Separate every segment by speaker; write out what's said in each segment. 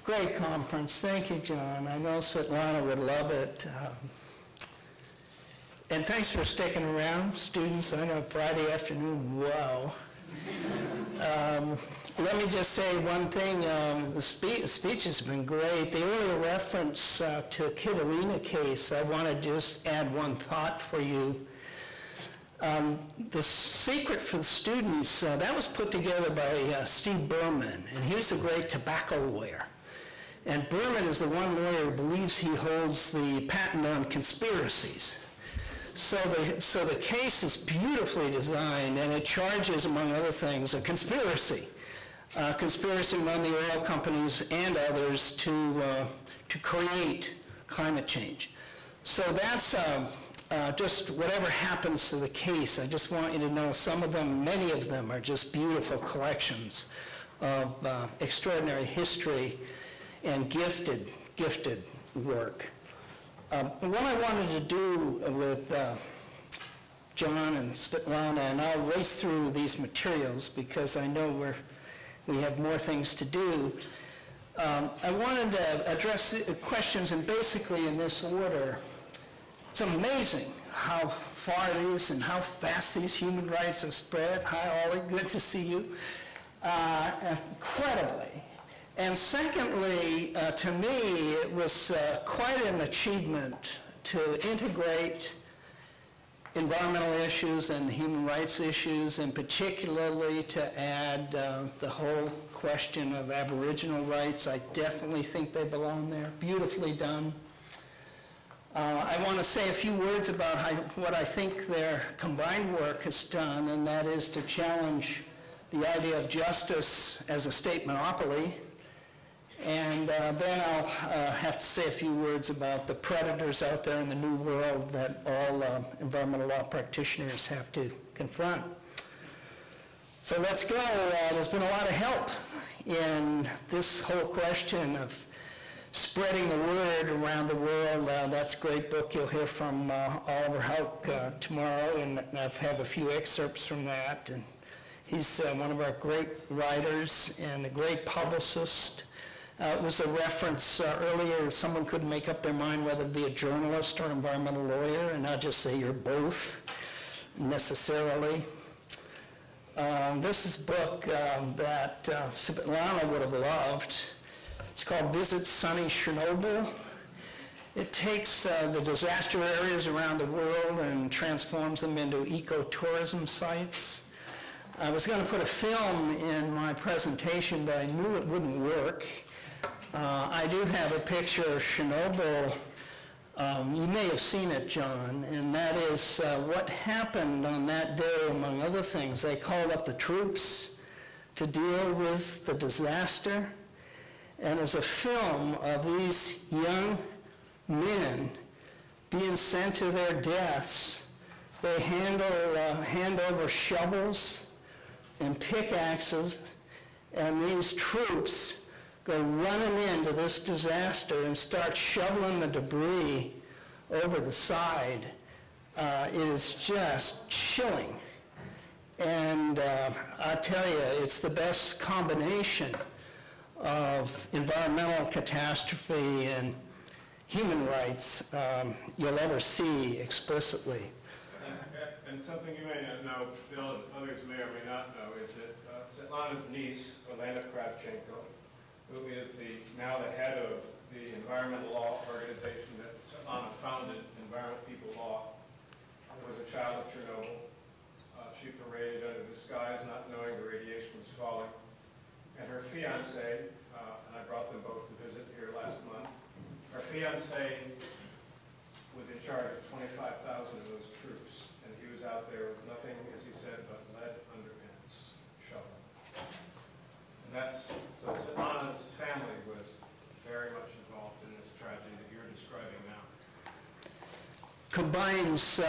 Speaker 1: Great conference. Thank you, John. I know Svitlana would love it. And thanks for sticking around, students. I know Friday afternoon, wow. Let me just say one thing. The speech has been great. The earlier reference to Kid Arena case, I want to just add one thought for you. The secret for the students, that was put together by Steve Berman, and he's the great tobacco lawyer. And Berman is the one lawyer who believes he holds the patent on conspiracies. So the case is beautifully designed, and it charges, among other things, a conspiracy. Conspiracy among the oil companies and others to create climate change. So that's just whatever happens to the case, I just want you to know some of them, many of them are just beautiful collections of extraordinary history and gifted work. What I wanted to do with John and Svitlana, and I'll race through these materials because I know we have more things to do. I wanted to address the questions and basically in this order. It's amazing how far it is and how fast these human rights have spread. Hi, Ollie, good to see you. Incredibly. And secondly, to me, it was quite an achievement to integrate environmental issues and human rights issues, and particularly to add the whole question of Aboriginal rights. I definitely think they belong there. Beautifully done. I want to say a few words about what I think their combined work has done, and that is to challenge the idea of justice as a state monopoly. And then I'll have to say a few words about the predators out there in the new world that all environmental law practitioners have to confront. So let's go. There's been a lot of help in this whole question of spreading the word around the world. That's a great book. You'll hear from Oliver Houck tomorrow, and I have a few excerpts from that. And he's one of our great writers and a great publicist. It was a reference earlier, someone couldn't make up their mind whether to be a journalist or an environmental lawyer, and I'll just say you're both, necessarily. This is a book that Svitlana would have loved. It's called Visit Sunny Chernobyl. It takes the disaster areas around the world and transforms them into ecotourism sites. I was going to put a film in my presentation, but I knew it wouldn't work. I do have a picture of Chernobyl. You may have seen it, John, and that is what happened on that day, among other things. They called up the troops to deal with the disaster, and as a film of these young men being sent to their deaths, they hand over shovels and pickaxes, and these troops go running into this disaster and start shoveling the debris over the side. It is just chilling. And I tell you, it's the best combination of environmental catastrophe and human rights you'll ever see explicitly.
Speaker 2: And something you may not know, Bill, and others may or may not know, is that Svitlana's niece, Svitlana Kravchenko, who is now the head of the environmental law organization that Svitlana founded, Environment People Law, was a child of Chernobyl. She paraded under the skies, not knowing the radiation was falling. And her fiancé, and I brought them both to visit here last month, her fiancé was in charge of 25,000 of those troops. And he was out there with nothing, as he said, but lead underpants, shovel. And so Svitlana's family was very much involved in this tragedy that you're describing now.
Speaker 1: Combines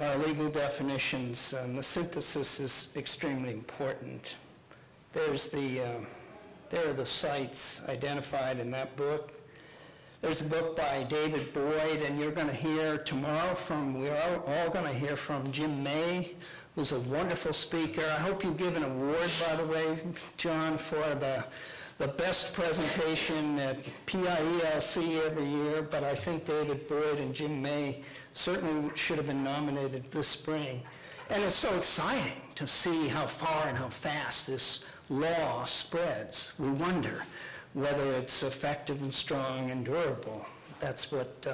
Speaker 1: our legal definitions, and the synthesis is extremely important. There are the sites identified in that book. There's a book by David Boyd, and you're going to hear tomorrow we're all going to hear from Jim May, who's a wonderful speaker. I hope you give an award, by the way, John, for the the best presentation at PIELC every year, but I think David Boyd and Jim May certainly should have been nominated this spring. And it's so exciting to see how far and how fast this law spreads. We wonder whether it's effective and strong and durable. That's what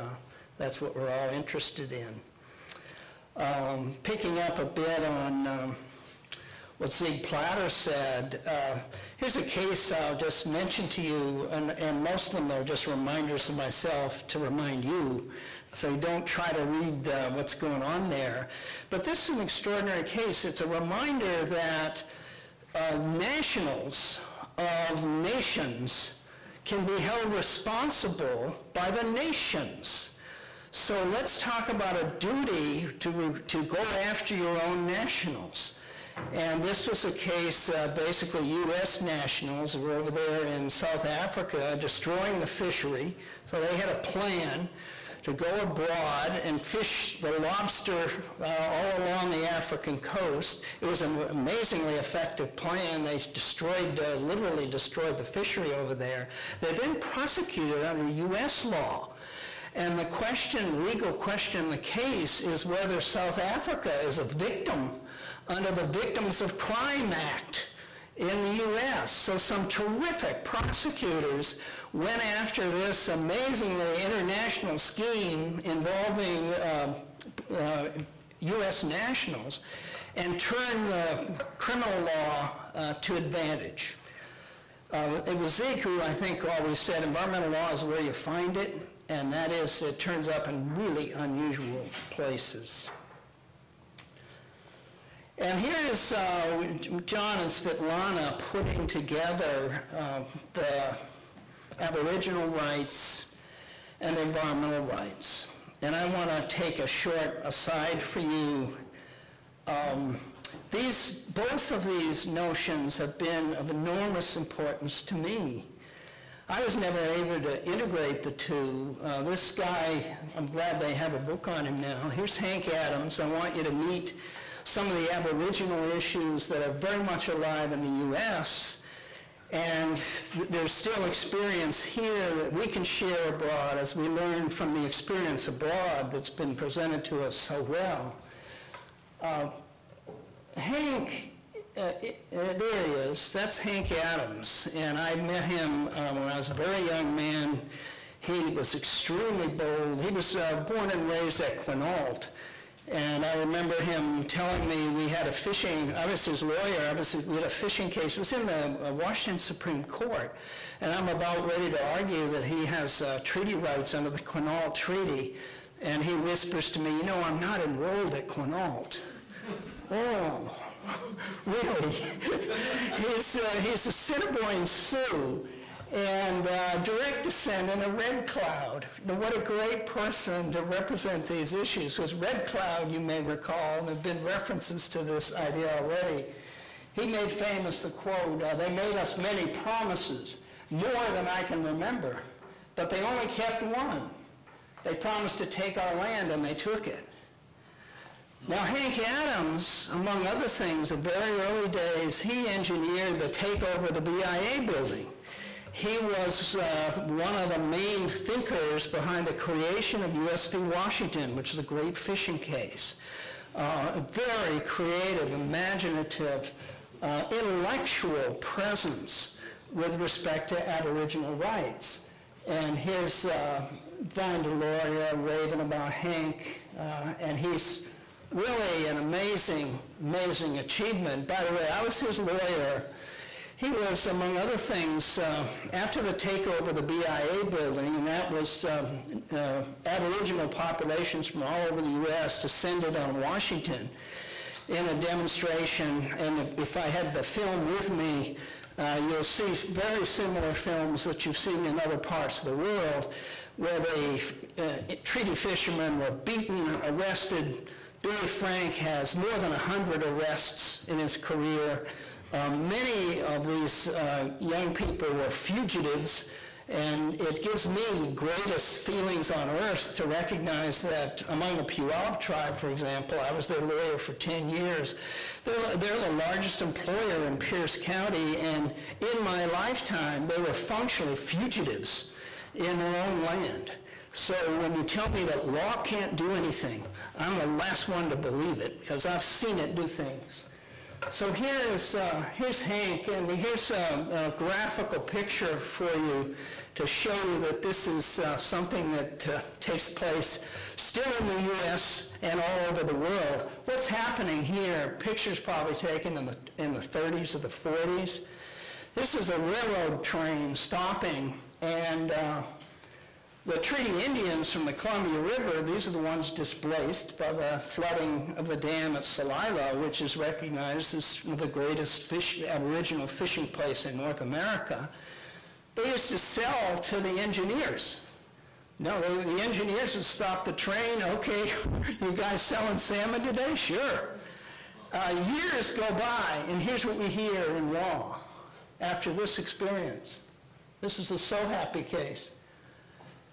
Speaker 1: we're all interested in. Picking up a bit on what Zieg Platter said, here's a case I'll just mention to you, and most of them are just reminders to myself to remind you, so don't try to read what's going on there. But this is an extraordinary case. It's a reminder that nationals of nations can be held responsible by the nations. So let's talk about a duty to go after your own nationals. And this was a case, basically U.S. nationals were over there in South Africa destroying the fishery. So they had a plan to go abroad and fish the lobster all along the African coast. It was an amazingly effective plan. They destroyed, literally destroyed the fishery over there. They've been prosecuted under U.S. law. And the question, legal question in the case is whether South Africa is a victim under the Victims of Crime Act in the U.S. So some terrific prosecutors went after this amazingly international scheme involving U.S. nationals and turned the criminal law to advantage. It was Zieg who, I think, always said environmental law is where you find it, and that is, it turns up in really unusual places. And here is John and Svitlana putting together the Aboriginal rights and environmental rights. And I want to take a short aside for you. Both of these notions have been of enormous importance to me. I was never able to integrate the two. This guy, I'm glad they have a book on him now. Here's Hank Adams. I want you to meet some of the Aboriginal issues that are very much alive in the U.S., and there's still experience here that we can share abroad as we learn from the experience abroad that's been presented to us so well. Hank, there he is, that's Hank Adams, and I met him when I was a very young man. He was extremely bold. He was born and raised at Quinault. And I remember him telling me we had a fishing, I was his lawyer, we had a fishing case. It was in the Washington Supreme Court. And I'm about ready to argue that he has treaty rights under the Quinault Treaty. And he whispers to me, you know, I'm not enrolled at Quinault. Oh, really? He's a Assiniboine Sioux. And direct descent in a Red Cloud. Now, what a great person to represent these issues. Because Red Cloud, you may recall, and there have been references to this idea already. He made famous the quote, they made us many promises, more than I can remember, but they only kept one. They promised to take our land, and they took it. Now, Hank Adams, among other things, in very early days, he engineered the takeover of the BIA building. He was one of the main thinkers behind the creation of U.S. v. Washington, which is a great fishing case. A very creative, imaginative, intellectual presence with respect to Aboriginal rights. And here's Van der Lauria raving about Hank, and he's really an amazing, amazing achievement. By the way, I was his lawyer. He was, among other things, after the takeover of the BIA building, and that was Aboriginal populations from all over the U.S. descended on Washington in a demonstration. And if I had the film with me, you'll see very similar films that you've seen in other parts of the world, where the treaty fishermen were beaten, arrested. Billy Frank has more than 100 arrests in his career. Many of these young people were fugitives, And it gives me greatest feelings on earth to recognize that among the Puyallup tribe, for example, I was their lawyer for 10 years. They're the largest employer in Pierce County, and in my lifetime, they were functionally fugitives in their own land. So when you tell me that law can't do anything, I'm the last one to believe it, because I've seen it do things. So here's Hank, and here's a graphical picture for you to show you that this is something that takes place still in the U.S. and all over the world. What's happening here, pictures probably taken in the 30s or the 40s. This is a railroad train stopping, and the Treaty Indians from the Columbia River, these are the ones displaced by the flooding of the dam at Celilo, which is recognized as one of the greatest aboriginal fishing place in North America. They used to sell to the engineers. No, the engineers would stop the train. Okay, you guys selling salmon today? Sure. Years go by, and here's what we hear in law after this experience. This is the So Happy case.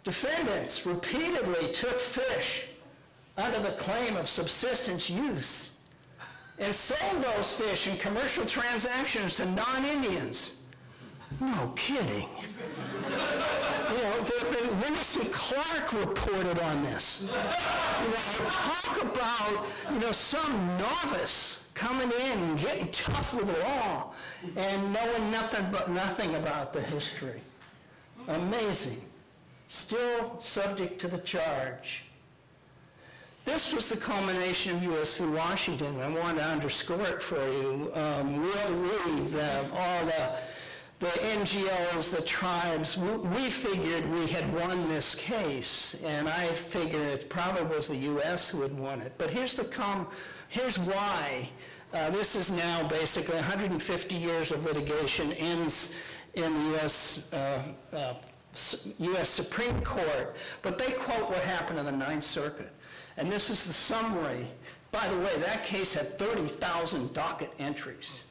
Speaker 1: Defendants repeatedly took fish under the claim of subsistence use and sold those fish in commercial transactions to non-Indians. No kidding. Lewis and Clark reported on this. Talk about, some novice coming in and getting tough with the law and knowing nothing about the history. Amazing. Still subject to the charge. This was the culmination of U.S. v. Washington. I want to underscore it for you. We'll read all the NGOs, the tribes. We figured we had won this case, and I figured it probably was the U.S. who had won it. But here's why. This is now basically 150 years of litigation ends in the U.S. Supreme Court, but they quote what happened in the Ninth Circuit. And this is the summary. By the way, that case had 30,000 docket entries.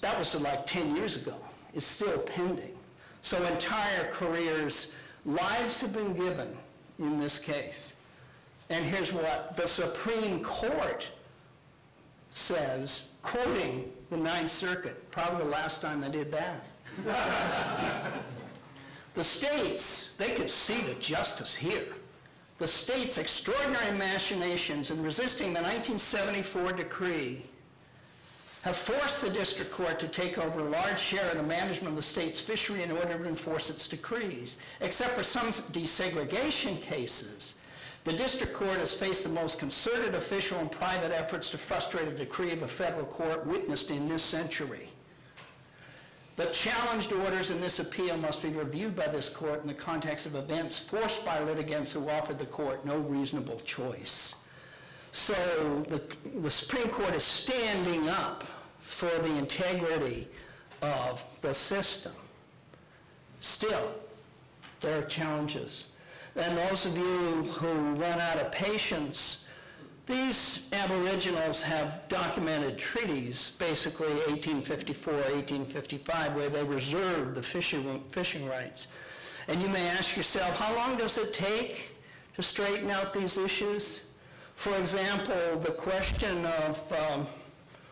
Speaker 1: That was like 10 years ago. It's still pending. So entire careers, lives have been given in this case. And here's what the Supreme Court says, quoting the Ninth Circuit, probably the last time they did that. The states, they could see the justice here. The states' extraordinary machinations in resisting the 1974 decree have forced the district court to take over a large share of the management of the state's fishery in order to enforce its decrees. Except for some desegregation cases, the district court has faced the most concerted official and private efforts to frustrate a decree of a federal court witnessed in this century. The challenged orders in this appeal must be reviewed by this court in the context of events forced by litigants who offered the court no reasonable choice. So the Supreme Court is standing up for the integrity of the system. Still, there are challenges. And those of you who run out of patience, these Aboriginals have documented treaties, basically 1854, 1855, where they reserved the fishing rights. And you may ask yourself, how long does it take to straighten out these issues? For example, the question of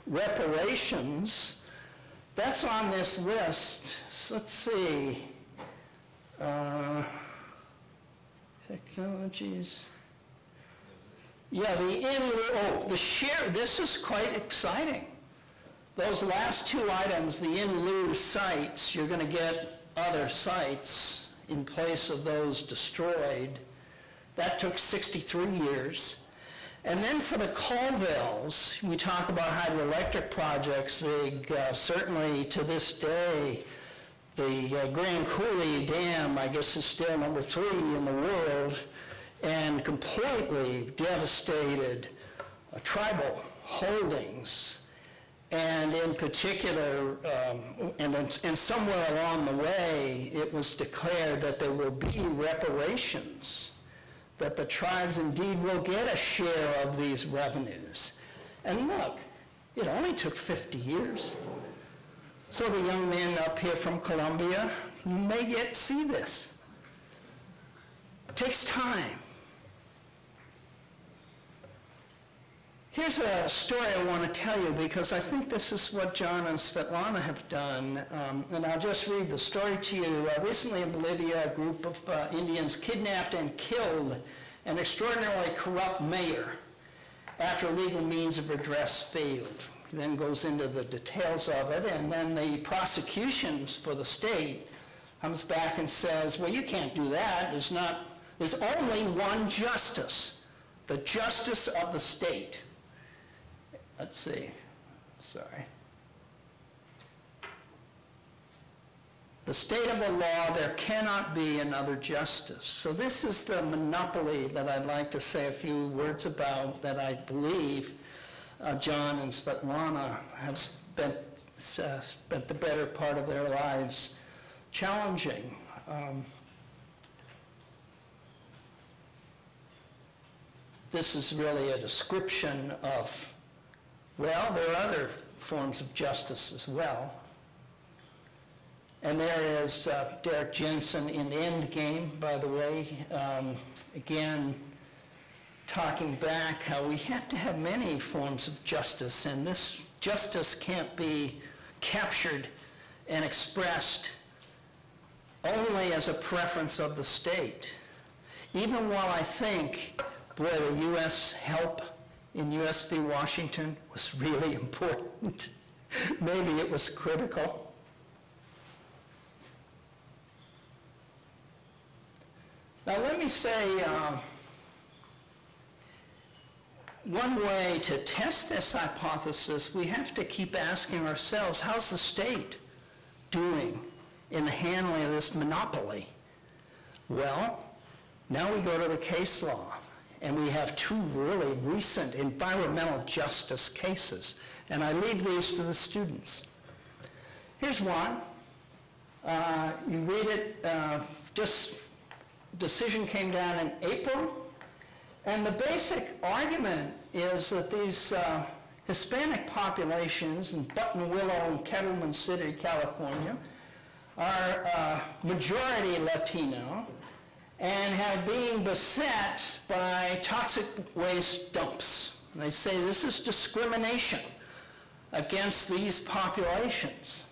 Speaker 1: reparations, that's on this list. So let's see. Technologies. Yeah, the share, this is quite exciting. Those last two items, the in lieu sites, you're going to get other sites in place of those destroyed. That took 63 years. And then for the Colvilles, we talk about hydroelectric projects. Certainly to this day, the Grand Coulee Dam, I guess, is still number 3 in the world, and completely devastated tribal holdings. And in particular, and somewhere along the way, it was declared that there will be reparations, that the tribes indeed will get a share of these revenues. And look, it only took 50 years. So the young men up here from Columbia, you may yet see this. It takes time. Here's a story I want to tell you because I think this is what John and Svitlana have done, and I'll just read the story to you. Recently in Bolivia, a group of Indians kidnapped and killed an extraordinarily corrupt mayor after legal means of redress failed. He then goes into the details of it, and then the prosecutions for the state comes back and says, well, you can't do that. There's only one justice, the justice of the state. Let's see, sorry. The state of the law, there cannot be another justice. So this is the monopoly that I'd like to say a few words about that I believe John and Svitlana have spent the better part of their lives challenging. This is really a description of, well, there are other forms of justice as well. And there is Derek Jensen in Endgame, by the way, again, talking back how we have to have many forms of justice, and this justice can't be captured and expressed only as a preference of the state. Even while I think, boy, the U.S. help in U.S. v. Washington was really important. Maybe it was critical. Now let me say, one way to test this hypothesis, we have to keep asking ourselves, how's the state doing in the handling of this monopoly? Well, now we go to the case law, and we have two really recent environmental justice cases, and I leave these to the students. Here's one. You read it, decision came down in April, and the basic argument is that these Hispanic populations in Buttonwillow and Kettleman City, California, are majority Latino and have been beset by toxic waste dumps. And they say this is discrimination against these populations.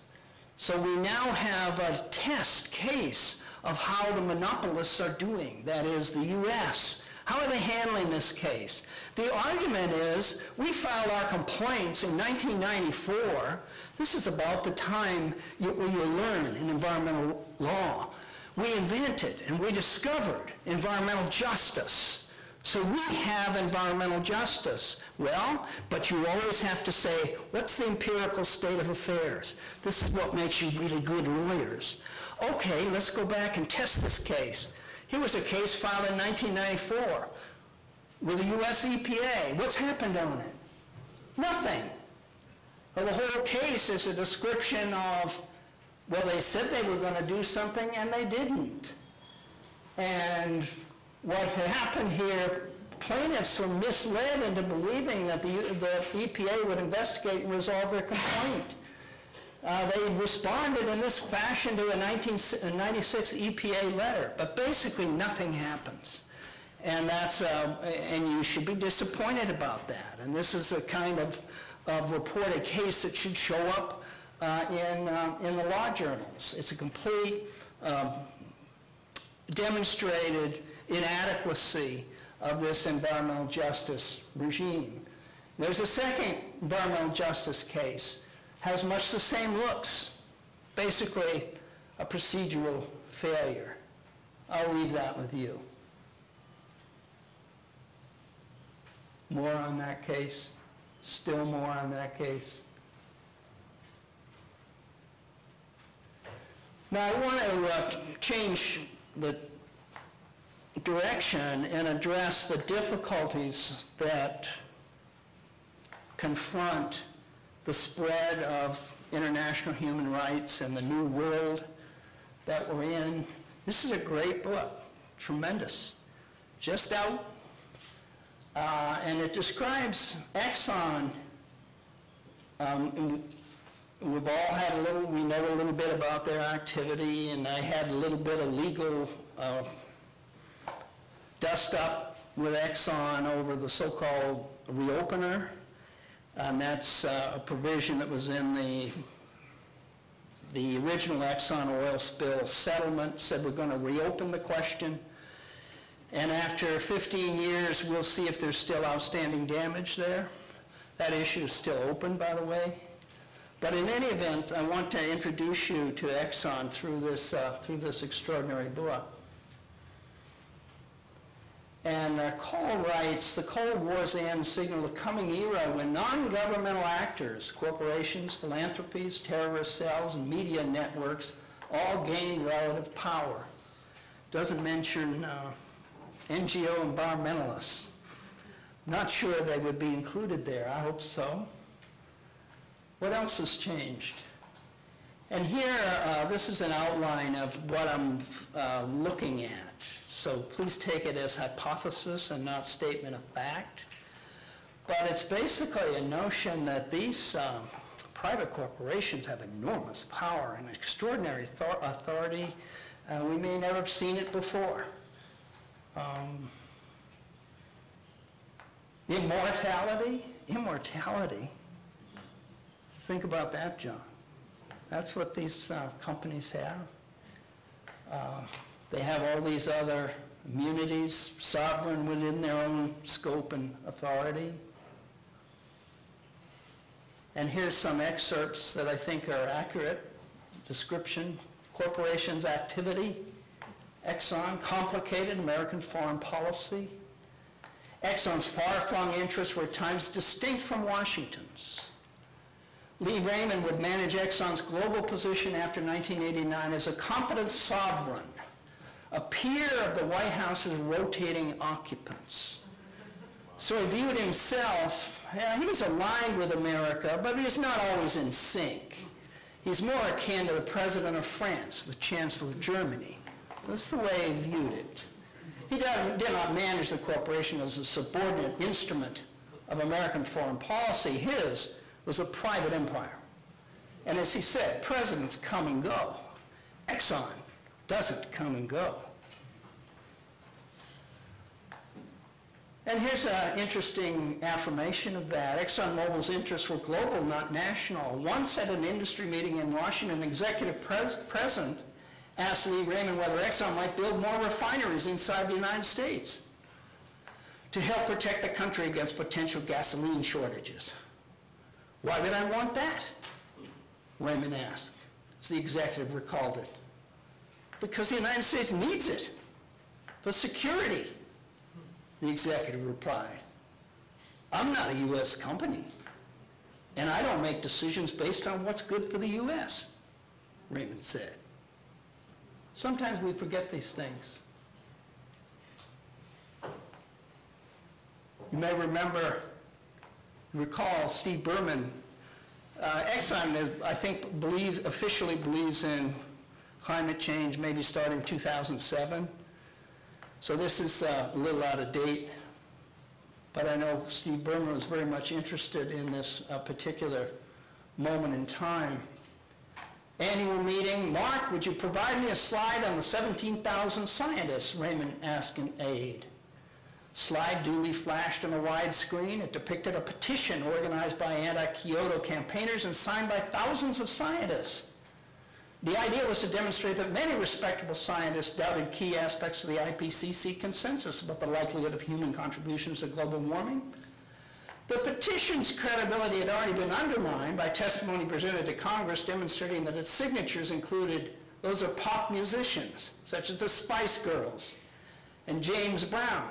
Speaker 1: So we now have a test case of how the monopolists are doing, that is the U.S. How are they handling this case? The argument is, we filed our complaints in 1994. This is about the time you learn in environmental law. We invented and we discovered environmental justice. So we have environmental justice. Well, but you always have to say, what's the empirical state of affairs? This is what makes you really good lawyers. Okay, let's go back and test this case. Here was a case filed in 1994 with the U.S. EPA. What's happened on it? Nothing. Well, the whole case is a description of, well, they said they were going to do something and they didn't. And what had happened here, plaintiffs were misled into believing that the EPA would investigate and resolve their complaint. They responded in this fashion to a 1996 EPA letter, but basically nothing happens. And that's, and you should be disappointed about that. And this is a kind of reported case that should show up in the law journals. It's a complete demonstrated inadequacy of this environmental justice regime. There's a second environmental justice case, has much the same looks, basically a procedural failure. I'll leave that with you. More on that case, still more on that case. Now I want to change the direction and address the difficulties that confront the spread of international human rights and the new world that we're in. This is a great book, tremendous, just out, and it describes Exxon we've all had we know a little bit about their activity, and I had a little bit of legal dust up with Exxon over the so-called reopener. And that's a provision that was in the original Exxon oil spill settlement, said we're going to reopen the question. And after 15 years, we'll see if there's still outstanding damage there. That issue is still open, by the way. But in any event, I want to introduce you to Exxon through this extraordinary book. And Cole writes, the Cold War's end signaled a coming era when non-governmental actors, corporations, philanthropies, terrorist cells, and media networks all gained relative power. Doesn't mention NGO environmentalists. Not sure they would be included there. I hope so. What else has changed? And here, this is an outline of what I'm looking at. So please take it as hypothesis and not statement of fact. But it's basically a notion that these private corporations have enormous power and extraordinary authority. We may never have seen it before. Immortality. Think about that, John. That's what these companies have. They have all these other immunities, sovereign within their own scope and authority. And here's some excerpts that I think are accurate. Description, corporation's activity. Exxon, complicated American foreign policy. Exxon's far-flung interests were at times distinct from Washington's. Lee Raymond would manage Exxon's global position after 1989 as a competent sovereign, a peer of the White House's rotating occupants. So he viewed himself, he was aligned with America, but he's not always in sync. He's more akin to the President of France, the Chancellor of Germany. That's the way he viewed it. He did not manage the corporation as a subordinate instrument of American foreign policy. His was a private empire. And as he said, presidents come and go. Exxon doesn't come and go. And here's an interesting affirmation of that. ExxonMobil's interests were global, not national. Once at an industry meeting in Washington, an executive president asked Lee Raymond whether Exxon might build more refineries inside the United States to help protect the country against potential gasoline shortages. Why would I want that? Raymond asked, as the executive recalled it. Because the United States needs it for security, the executive replied. I'm not a U.S. company, and I don't make decisions based on what's good for the U.S., Raymond said. Sometimes we forget these things. You may recall Steve Berman. Exxon, I think, officially believes in climate change, maybe starting 2007. So this is a little out of date, but I know Steve Berman was very much interested in this particular moment in time. Annual meeting. Mark, would you provide me a slide on the 17,000 scientists? Raymond asked an aide. Slide duly flashed on a wide screen. It depicted a petition organized by anti-Kyoto campaigners and signed by thousands of scientists. The idea was to demonstrate that many respectable scientists doubted key aspects of the IPCC consensus about the likelihood of human contributions to global warming. The petition's credibility had already been undermined by testimony presented to Congress demonstrating that its signatures included those of pop musicians, such as the Spice Girls and James Brown.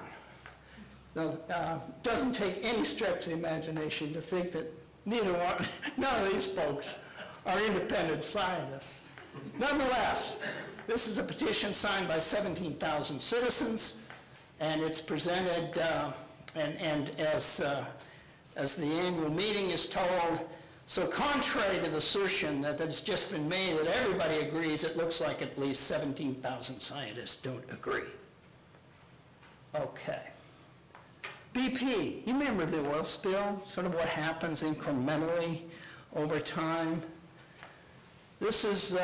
Speaker 1: Now, doesn't take any stretch of the imagination to think that none of these folks are independent scientists. Nonetheless, this is a petition signed by 17,000 citizens, and it's presented, and as the annual meeting is told, so contrary to the assertion that it's just been made that everybody agrees, it looks like at least 17,000 scientists don't agree. Okay. BP, you remember the oil spill, sort of what happens incrementally over time. This is,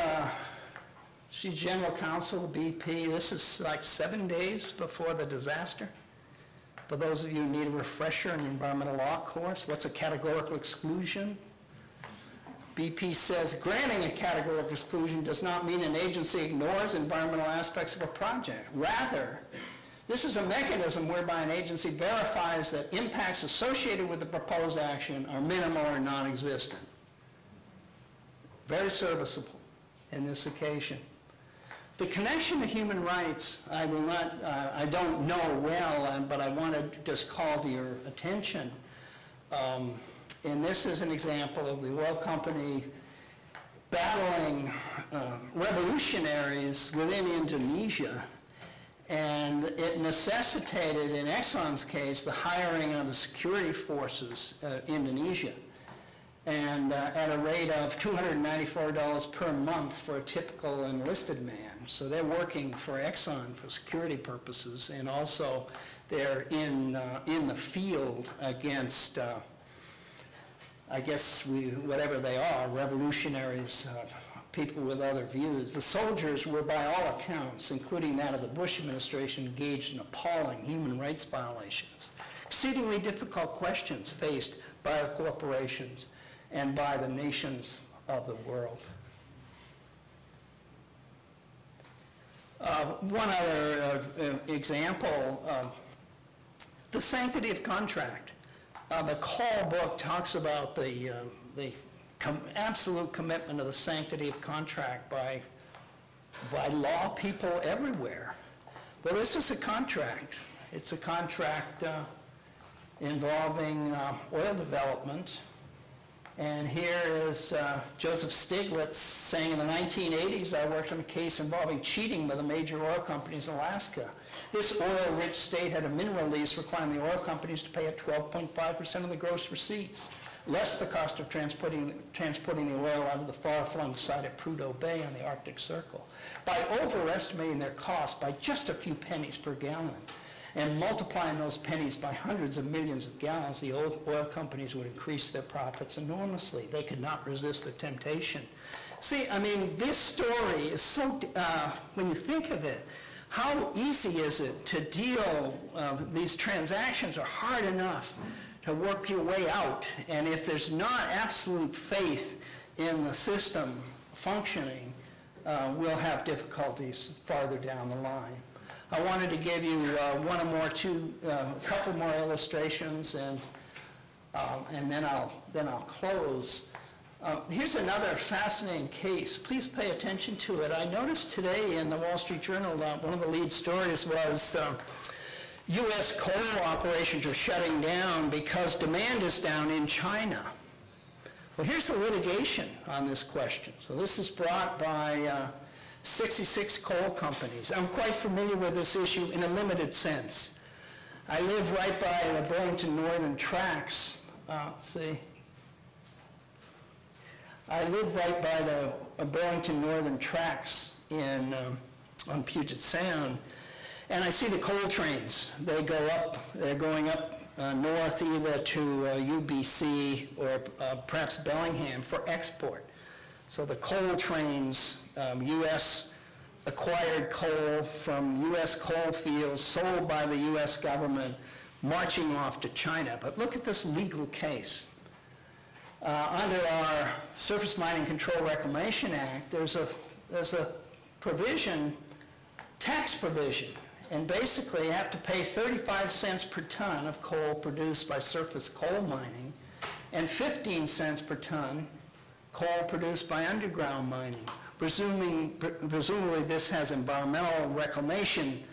Speaker 1: she's general counsel of BP. This is like 7 days before the disaster. For those of you who need a refresher in the environmental law course, what's a categorical exclusion? BP says granting a categorical exclusion does not mean an agency ignores environmental aspects of a project. Rather, this is a mechanism whereby an agency verifies that impacts associated with the proposed action are minimal or non-existent. Very serviceable in this occasion. The connection to human rights, I don't know well, but I want to just call to your attention. And this is an example of the oil company battling revolutionaries within Indonesia. And it necessitated, in Exxon's case, the hiring of the security forces in Indonesia, and at a rate of $294 per month for a typical enlisted man. So they're working for Exxon for security purposes, and also they're in the field against, I guess, whatever they are, revolutionaries, people with other views. The soldiers were, by all accounts, including that of the Bush administration, engaged in appalling human rights violations. Exceedingly difficult questions faced by the corporations and by the nations of the world. One other example, the sanctity of contract. The Call book talks about the absolute commitment of the sanctity of contract by law people everywhere. Well, this is a contract. It's a contract involving oil development. And here is Joseph Stiglitz saying, in the 1980s, I worked on a case involving cheating by the major oil companies in Alaska. This oil-rich state had a mineral lease requiring the oil companies to pay at 12.5% of the gross receipts, less the cost of transporting the oil out of the far-flung site at Prudhoe Bay on the Arctic Circle. By overestimating their cost by just a few pennies per gallon, and multiplying those pennies by hundreds of millions of gallons, the oil companies would increase their profits enormously. They could not resist the temptation. See, I mean, this story is so, when you think of it, how easy is it to deal, these transactions are hard enough to work your way out. And if there's not absolute faith in the system functioning, we'll have difficulties farther down the line. I wanted to give you a couple more illustrations, and then I'll close. Here's another fascinating case. Please pay attention to it. I noticed today in the Wall Street Journal that one of the lead stories was U.S. coal operations are shutting down because demand is down in China. Well, here's the litigation on this question. So this is brought by 66 coal companies. I'm quite familiar with this issue in a limited sense. I live right by the Burlington Northern Tracks. Let's see. I live right by the Burlington Northern Tracks on Puget Sound, and I see the coal trains. They're going up north either to UBC or perhaps Bellingham for export. So the coal trains, U.S. acquired coal from U.S. coal fields sold by the U.S. government, marching off to China. But look at this legal case. Under our Surface Mining Control Reclamation Act, there's a provision, tax provision, and basically you have to pay 35 cents per ton of coal produced by surface coal mining and 15 cents per ton coal produced by underground mining. Presumably this has environmental reclamation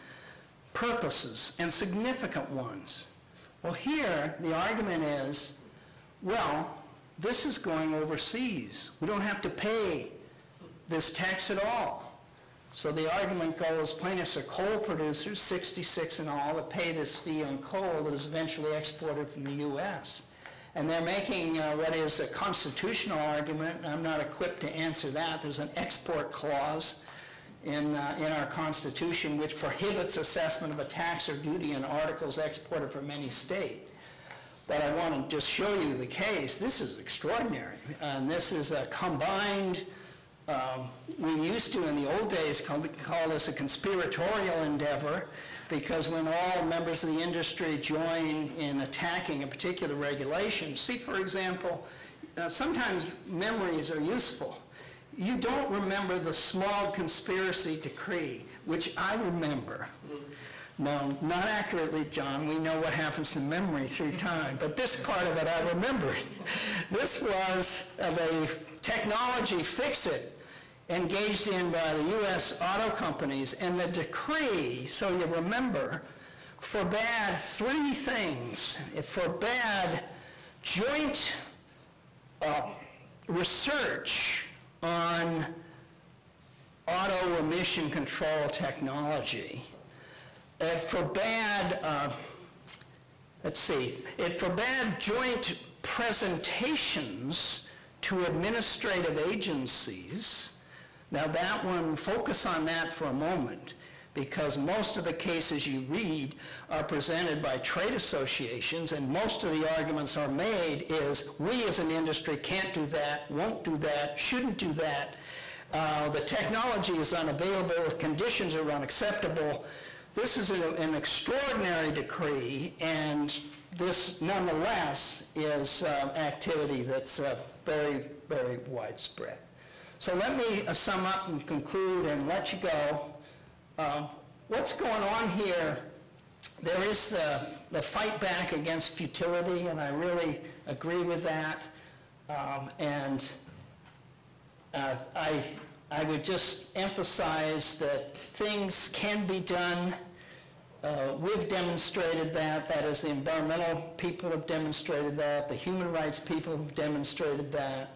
Speaker 1: purposes, and significant ones. Well, here the argument is, well, this is going overseas. We don't have to pay this tax at all. So the argument goes, plaintiffs are coal producers, 66 in all, that pay this fee on coal that is eventually exported from the U.S. And they're making what is a constitutional argument. I'm not equipped to answer that. There's an export clause in our Constitution which prohibits assessment of a tax or duty on articles exported from any state. But I want to just show you the case. This is extraordinary. And this is a combined We used to, in the old days, call this a conspiratorial endeavor, because when all members of the industry join in attacking a particular regulation, see, for example, sometimes memories are useful. You don't remember the small conspiracy decree, which I remember. No, not accurately, John. We know what happens to memory through time, but this part of it I remember. This was the technology fix-it engaged in by the U.S. auto companies, and the decree, so you remember, forbade three things. It forbade joint research on auto emission control technology. It forbade, it forbade joint presentations to administrative agencies. Now that one, focus on that for a moment, because most of the cases you read are presented by trade associations, and most of the arguments are made is, we as an industry can't do that, won't do that, shouldn't do that. The technology is unavailable, the conditions are unacceptable. This is an extraordinary decree, and this nonetheless is activity that's very, very widespread. So let me sum up and conclude and let you go. What's going on here? There is the fight back against futility, and I really agree with that. I would just emphasize that things can be done. We've demonstrated that. That is, the environmental people have demonstrated that. The human rights people have demonstrated that.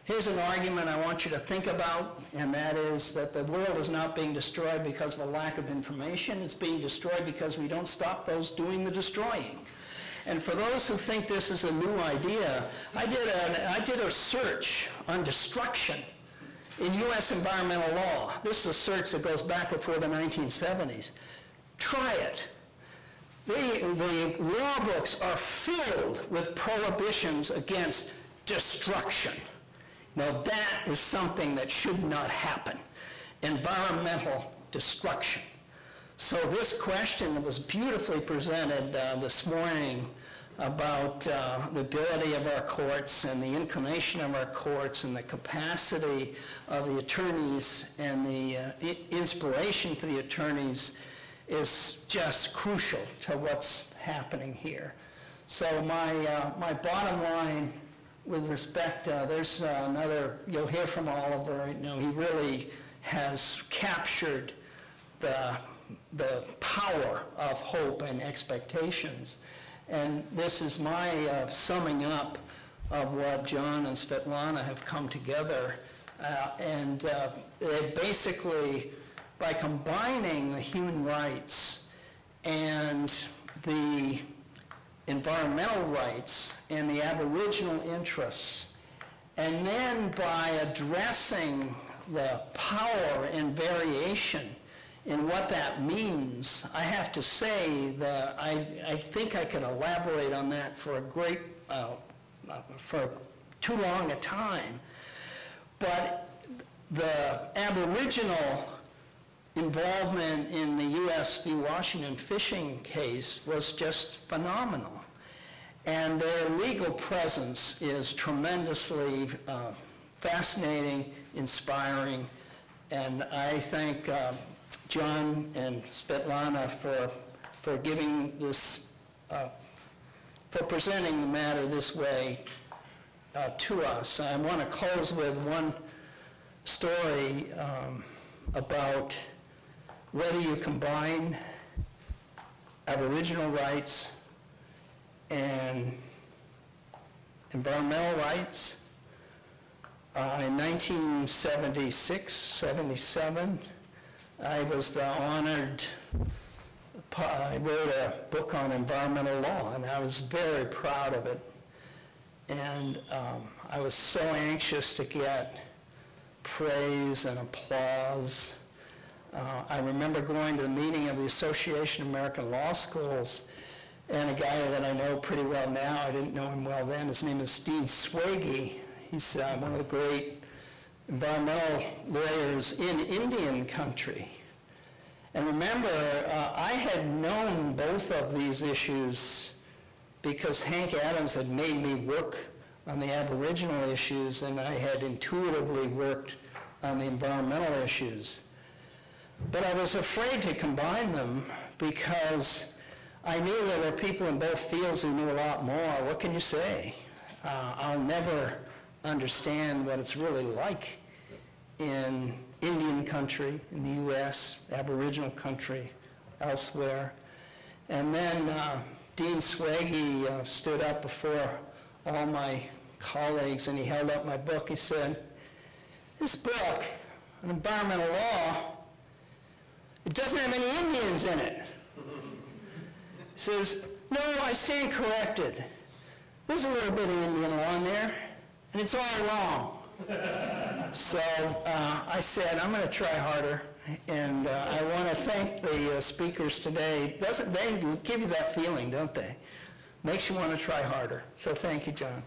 Speaker 1: Here's an argument I want you to think about, and that is that the world is not being destroyed because of a lack of information. It's being destroyed because we don't stop those doing the destroying. And for those who think this is a new idea, I did a search on destruction in U.S. environmental law. This is a search that goes back before the 1970s. Try it. The law books are filled with prohibitions against destruction. Now that is something that should not happen. Environmental destruction. So this question that was beautifully presented this morning about the ability of our courts and the inclination of our courts and the capacity of the attorneys and the inspiration for the attorneys is just crucial to what's happening here. So my bottom line with respect, there's another, you'll hear from Oliver, you know, he really has captured the power of hope and expectations. And this is my summing up of what John and Svitlana have come together. They basically, by combining the human rights and the environmental rights and the Aboriginal interests, and then by addressing the power and variation in what that means, I have to say that I think I could elaborate on that for for too long a time. But the Aboriginal involvement in the U.S. v. Washington fishing case was just phenomenal. And their legal presence is tremendously fascinating, inspiring, and I thank John and Svitlana for giving this, for presenting the matter this way to us. I want to close with one story about whether you combine Aboriginal rights and environmental rights. In 1976, 77, I was the honored, I wrote a book on environmental law, and I was very proud of it. And I was so anxious to get praise and applause. I remember going to the meeting of the Association of American Law Schools, and a guy that I know pretty well now, I didn't know him well then, his name is Dean Swagey. He's one of the great environmental lawyers in Indian country. And remember, I had known both of these issues because Hank Adams had made me work on the Aboriginal issues, and I had intuitively worked on the environmental issues. But I was afraid to combine them because I knew there were people in both fields who knew a lot more. What can you say? I'll never understand what it's really like in Indian country, in the U.S., Aboriginal country, elsewhere. And then Dean Swagey stood up before all my colleagues and he held up my book. He said, "This book on environmental law, it doesn't have any Indians in it." He says, "No, I stand corrected. There's a little bit of Indian law in there, and it's all wrong." So I said, I'm going to try harder, and I want to thank the speakers today. They give you that feeling, don't they? Makes you want to try harder. So thank you, John.